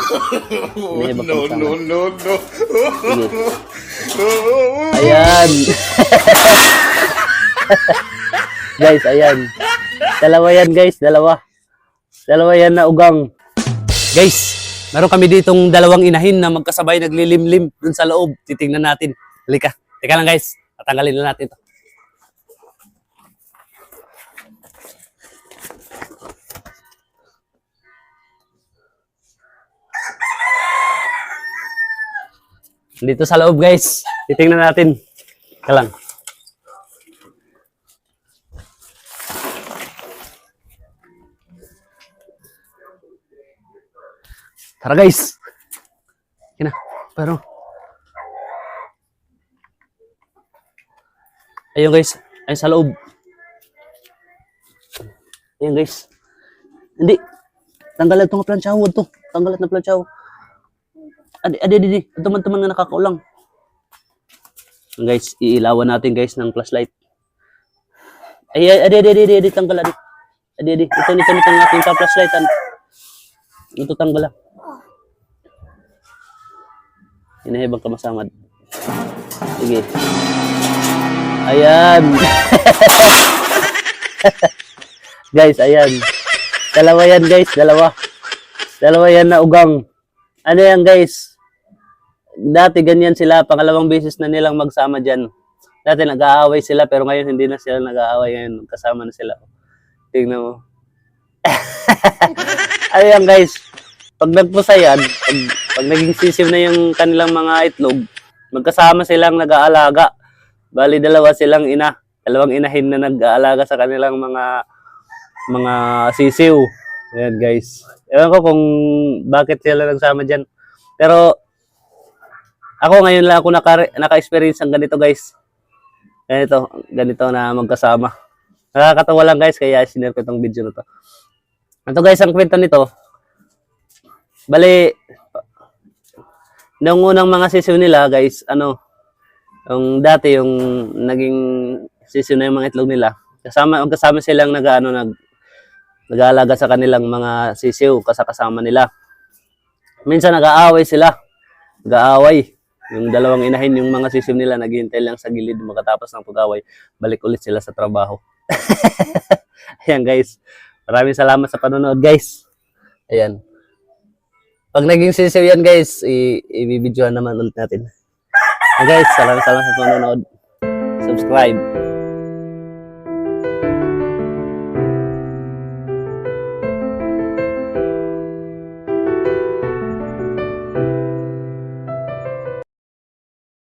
Hinahibang No, kami no, sama. no, no. Sige. Ayan. Guys, ayan. Dalawa yan guys, dalawa. Dalawa yan na ugang. Guys, meron kami ditong dalawang inahin na magkasabay naglilimlim dun sa loob. Titingnan natin. Halika. Teka lang guys. Tatanggalin na natin to. Dito sa loob guys. Titingnan natin. Teka lang. Tara guys. Yan na. Pero. Ayun guys. Ayun sa loob. Ayun guys. Hindi. Tanggalan itong plansyaw. Ito. Tanggalan na plansyaw. Adi. Teman-teman na nakakaulang. Guys, iilawan natin guys ng flashlight. Adi. Tanggal adi. Adi. Ito ng ating flashlightan. Ito tanggal. Hinahibang kamasamad. Sige. Ayan. Guys, ayan. Dalawa yan guys, dalawa. Dalawa yan na ugang. Ano yan guys? Dati ganyan sila, pangalawang beses na nilang magsama dyan. Dati nag-aaway sila, pero ngayon hindi na sila nag-aaway. Ngayon, kasama na sila. Tingnan mo. Ayan guys. Pag nagpusa yan, pag naging sisiw na yung kanilang mga itlog, magkasama silang nag-aalaga. Bali, dalawa silang ina. Dalawang inahin na nag-aalaga sa kanilang mga sisiw. Ayan guys. Ewan ko kung bakit sila nagsama dyan. Pero, ako ngayon lang ako naka-experience ng ganito guys. Ganito na magkasama. Nakakatawa lang guys, kaya sinare ko itong video na to. Ito guys, ang kwento nito. Bali, noong unang mga sisiw nila guys, yung dati yung naging sisiw na yung mga itlog nila, magkasama silang nag-aalaga sa kanilang mga sisiw, kasama nila. Minsan nag-aaway sila, nag-aaway. Yung dalawang inahin, yung mga sisiw nila, naghihintay lang sa gilid makatapos ng pag-aaway, balik ulit sila sa trabaho. Ayan guys, maraming salamat sa panonood guys. Ayan. Pag naging sisiw yan guys, i-videoan naman ulit natin. Guys, salamat sa panonood. Subscribe.